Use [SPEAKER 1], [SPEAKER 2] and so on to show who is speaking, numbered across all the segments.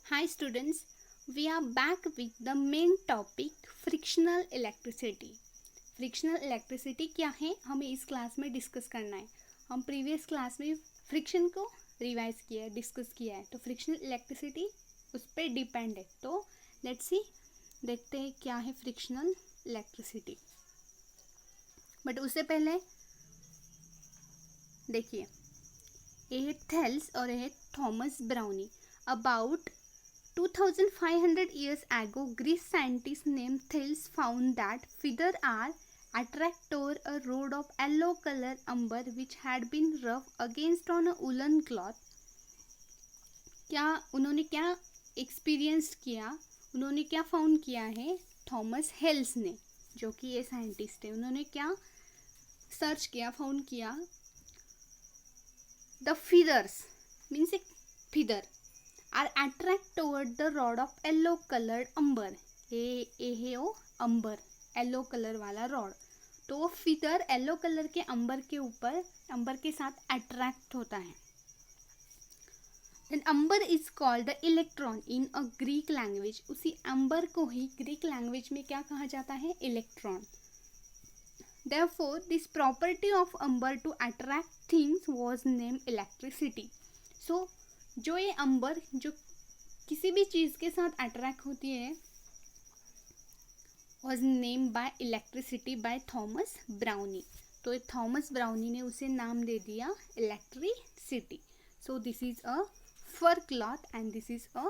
[SPEAKER 1] Hi students, we are back with the main topic frictional electricity. Frictional electricity क्या है हमें इस class में डिस्कस करना है. हम प्रीवियस क्लास में फ्रिक्शन को रिवाइज किया है, डिस्कस किया है, तो फ्रिक्शनल इलेक्ट्रिसिटी उस पर डिपेंड है. तो लेट्स सी देखते हैं क्या है फ्रिक्शनल इलेक्ट्रिसिटी. बट उससे पहले देखिए, ये है थेल्स और ये है Thomas brownie. About 2500 years ago, Greek scientist named Thales found that feathers are attract toward a rod of yellow color umber which had been rubbed against on a woolen cloth. उन्होंने क्या experience किया, उन्होंने क्या found किया है Thomas हेल्स ने, जो कि ये साइंटिस्ट है. उन्होंने क्या सर्च किया, फाउंड किया, द फीदर्स मीन्स एक feather are attract toward the rod of yellow coloured amber. ये है वो अंबर, येलो कलर वाला रॉड. तो वो फीदर येलो कलर के अंबर के ऊपर, अंबर के साथ अट्रैक्ट होता है. Then amber is called the electron in a Greek language. उसी अंबर को ही ग्रीक लैंग्वेज में क्या कहा जाता है, electron. Therefore, this property of amber to attract things was named electricity. So, जो ये अंबर जो किसी भी चीज़ के साथ अट्रैक्ट होती है was named by electricity by Thomas Browne. तो थॉमस ब्राउनी ने उसे नाम दे दिया electricity. So this is a fur cloth and this is a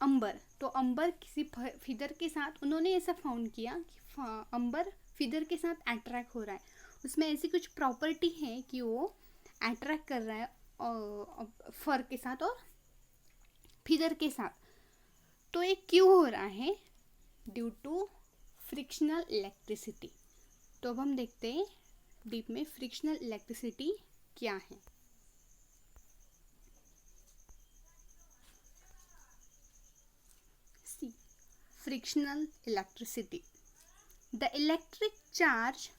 [SPEAKER 1] amber. तो अंबर किसी फिदर के साथ, उन्होंने ऐसा फाउंड किया कि अंबर फिदर के साथ अट्रैक्ट हो रहा है. उसमें ऐसी कुछ प्रॉपर्टी है कि वो अट्रैक्ट कर रहा है फर के साथ और फिदर के साथ. तो ये क्यों हो रहा है, ड्यू टू फ्रिक्शनल इलेक्ट्रिसिटी. तो अब हम देखते हैं डीप में फ्रिक्शनल इलेक्ट्रिसिटी क्या है. See, frictional electricity. The electric charge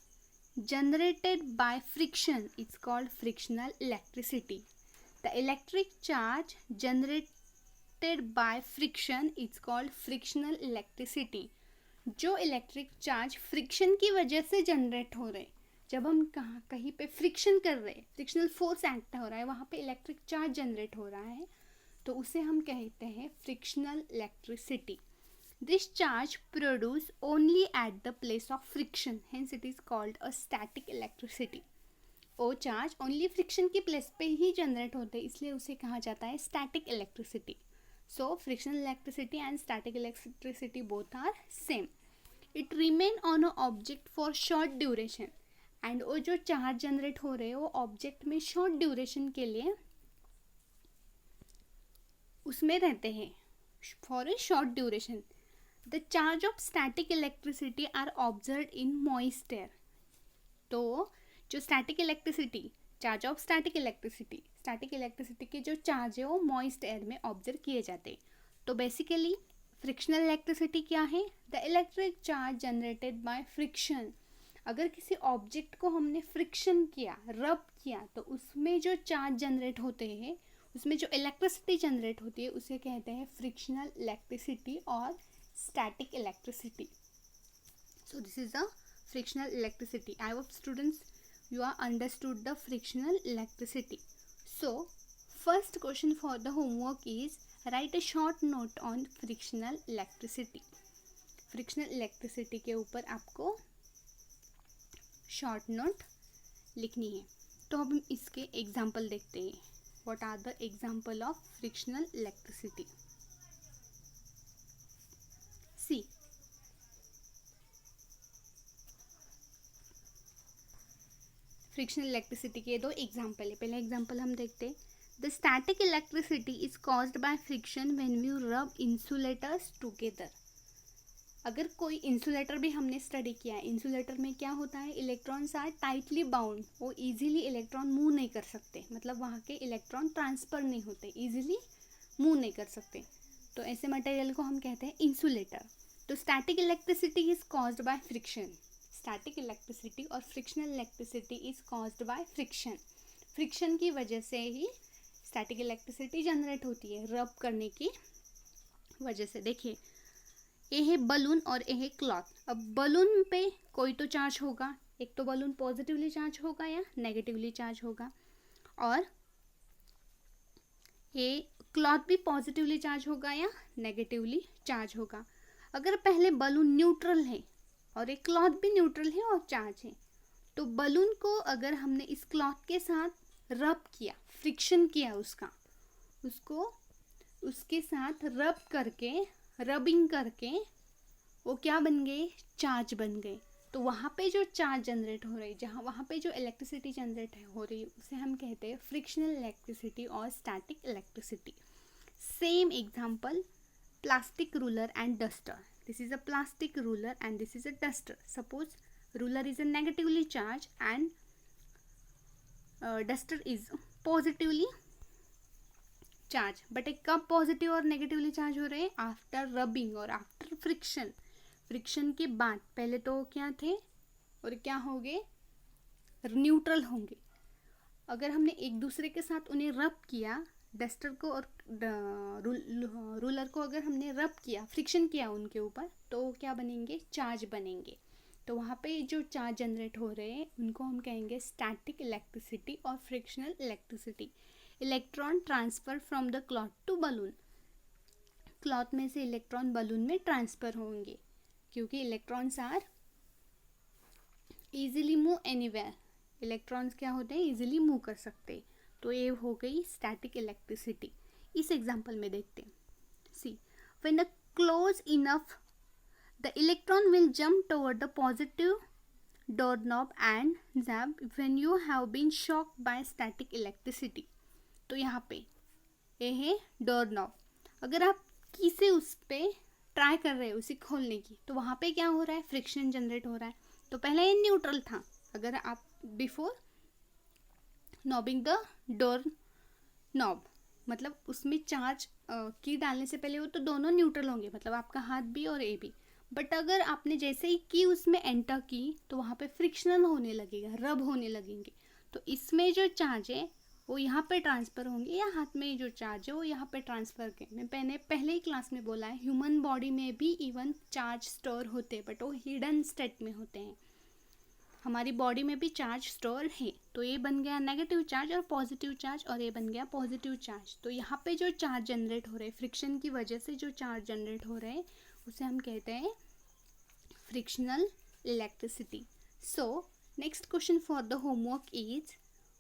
[SPEAKER 1] generated by friction is called frictional electricity. The electric charge generated by friction is called frictional electricity. जो इलेक्ट्रिक चार्ज फ्रिक्शन की वजह से जनरेट हो रहे, जब हम कहीं पे फ्रिक्शन कर रहे, फ्रिक्शनल फोर्स एक्ट हो रहा है, वहाँ पे इलेक्ट्रिक चार्ज जनरेट हो रहा है, तो उसे हम कहते हैं frictional electricity. This charge produced only at the place of friction, hence it is called a static electricity. वो चार्ज ओनली फ्रिक्शन की प्लेस पे ही जनरेट होते हैं, इसलिए उसे कहा जाता है static electricity. So frictional electricity and static electricity both are same. It remain on a object for short duration. And वो जो चार्ज जनरेट हो रहे हैं वो ऑब्जेक्ट में शॉर्ट ड्यूरेशन के लिए उसमें रहते हैं, for a short duration. The charge of static electricity are observed in moist air. तो जो static electricity, charge of static electricity के जो चार्ज है वो मॉइस्ट एयर में ऑब्जर्व किए जाते हैं. तो बेसिकली फ्रिक्शनल इलेक्ट्रिसिटी क्या है, the electric charge generated by friction. अगर किसी ऑब्जेक्ट को हमने फ्रिक्शन किया, रब किया, तो उसमें जो चार्ज जनरेट होते हैं, उसमें जो इलेक्ट्रिसिटी जनरेट होती है, उसे कहते हैं फ्रिक्शनल इलेक्ट्रिसिटी और static electricity. So this is the frictional electricity. I hope students you are understood the frictional electricity. So first question for the homework is write a short note on frictional electricity. frictional electricity के ऊपर आपको short note लिखनी है. तो अब हम इसके example देखते हैं. What are the example of frictional electricity? See, frictional electricity के दो एग्जाम्पल है. पहला एग्जाम्पल हम देखते हैं. The static electricity is caused by friction when we rub insulators together. अगर कोई इंसुलेटर भी हमने स्टडी किया है, इंसुलेटर में क्या होता है, इलेक्ट्रॉन्स आर टाइटली बाउंड. वो इजीली इलेक्ट्रॉन मूव नहीं कर सकते, मतलब वहाँ के इलेक्ट्रॉन ट्रांसफर नहीं होते, इजीली मूव नहीं कर सकते. तो ऐसे मटेरियल को हम कहते हैं इंसुलेटर. तो static electricity is caused by friction. Static electricity और frictional electricity is caused by friction. Friction की वजह से ही स्टैटिक इलेक्ट्रिसिटी जनरेट होती है, रब करने की वजह से। देखिए ये है बलून और ये है क्लॉथ। अब बलून पे कोई तो चार्ज होगा, एक तो बलून पॉजिटिवली चार्ज होगा या नेगेटिवली चार्ज होगा, और ये क्लॉथ भी पॉजिटिवली चार्ज होगा या नेगेटिवली चार्ज होगा। अगर पहले बलून न्यूट्रल है और एक क्लॉथ भी न्यूट्रल है और चार्ज है, तो बलून को अगर हमने इस क्लॉथ के साथ रब किया, फ्रिक्शन किया उसको उसके साथ रबिंग करके वो क्या बन गए, चार्ज बन गए। तो वहाँ पे जो चार्ज जनरेट हो रही, वहाँ पे जो इलेक्ट्रिसिटी जनरेट हो रही, उसे हम कहते हैं फ्रिक्शनल इलेक्ट्रिसिटी और static electricity. Same example, plastic ruler and duster. This is a plastic ruler and this is a duster. Suppose ruler is a negatively charged and duster is positively charged. But एक कब positive और negatively charge हो रहे हैं, after rubbing और after friction के बाद। पहले तो क्या थे और क्या होंगे, न्यूट्रल होंगे। अगर हमने एक दूसरे के साथ उन्हें रब किया, डस्टर को और रूलर को अगर हमने रब किया, फ्रिक्शन किया उनके ऊपर, तो क्या बनेंगे, चार्ज बनेंगे। तो वहाँ पे जो चार्ज जनरेट हो रहे हैं उनको हम कहेंगे स्टैटिक इलेक्ट्रिसिटी और frictional electricity. Electron transfer from the cloth to balloon. Cloth में से इलेक्ट्रॉन बलून में ट्रांसफर होंगे, क्योंकि electrons are easily move anywhere. Electrons क्या होते हैं, इजीली मूव कर सकते हैं। तो ये हो गई स्टैटिक इलेक्ट्रिसिटी। इस एग्जांपल में देखते हैं। See, when a close enough the electron will jump toward the positive doorknob and zap when you have been shocked by static electricity। तो यहाँ पे ये है डोर नॉब। अगर आप की से उस पर ट्राई कर रहे हो उसे खोलने की, तो वहाँ पे क्या हो रहा है, फ्रिक्शन जनरेट हो रहा है। तो पहले ये न्यूट्रल था। अगर आप बिफोर नॉबिंग द डोर नॉब, मतलब उसमें चार्ज की डालने से पहले वो तो दोनों न्यूट्रल होंगे, मतलब आपका हाथ भी और ए भी। बट अगर आपने जैसे ही की उसमें एंटर की, तो वहाँ पे फ्रिक्शनल होने लगेगा, रब होने लगेंगे। तो इसमें जो चार्ज है वो यहाँ पे ट्रांसफ़र होंगे, या हाथ में जो चार्ज है वो यहाँ पे ट्रांसफ़र के। मैं पहले ही क्लास में बोला है, ह्यूमन बॉडी में भी इवन चार्ज स्टोर होते हैं, बट वो हिडन स्टेट में होते हैं। हमारी बॉडी में भी चार्ज स्टोर है। तो ये बन गया नेगेटिव चार्ज और पॉजिटिव चार्ज, और ये बन गया पॉजिटिव चार्ज। तो यहाँ पे जो चार्ज जनरेट हो रहे हैं, फ्रिक्शन की वजह से जो चार्ज जनरेट हो रहे हैं, उसे हम कहते हैं frictional electricity. So next question for the homework is,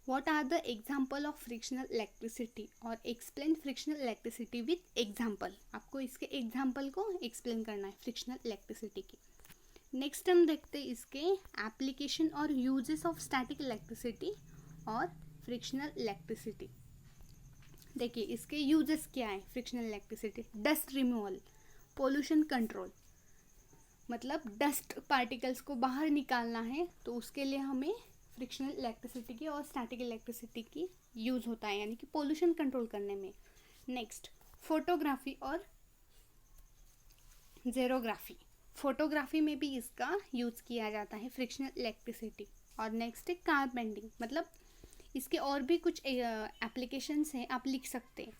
[SPEAKER 1] what are the example of frictional electricity, और explain frictional electricity with example. आपको इसके एग्जाम्पल को एक्सप्लेन करना है फ्रिक्शनल इलेक्ट्रिसिटी की। नेक्स्ट हम देखते हैं इसके एप्लीकेशन और यूजेस ऑफ स्टैटिक इलेक्ट्रिसिटी और फ्रिक्शनल इलेक्ट्रिसिटी। देखिए इसके यूजेस क्या है frictional electricity. Dust removal, pollution control, मतलब डस्ट पार्टिकल्स को बाहर निकालना है तो उसके लिए हमें फ्रिक्शनल इलेक्ट्रिसिटी की और स्टैटिक इलेक्ट्रिसिटी की यूज़ होता है, यानी कि पोल्यूशन कंट्रोल करने में। नेक्स्ट फोटोग्राफी और ज़ेरोग्राफी, फोटोग्राफी में भी इसका यूज़ किया जाता है फ्रिक्शनल इलेक्ट्रिसिटी। और नेक्स्ट है कार बेंडिंग, मतलब इसके और भी कुछ एप्लीकेशंस हैं, आप लिख सकते हैं।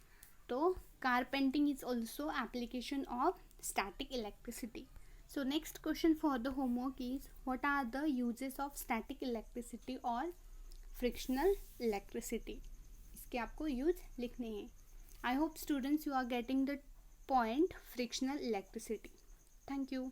[SPEAKER 1] तो car painting is also application of static electricity. So next question for the homework is, what are the uses of static electricity और फ्रिक्शनल इलेक्ट्रिसिटी। इसके आपको यूज लिखने हैं। I hope students you are getting the point frictional electricity. Thank you.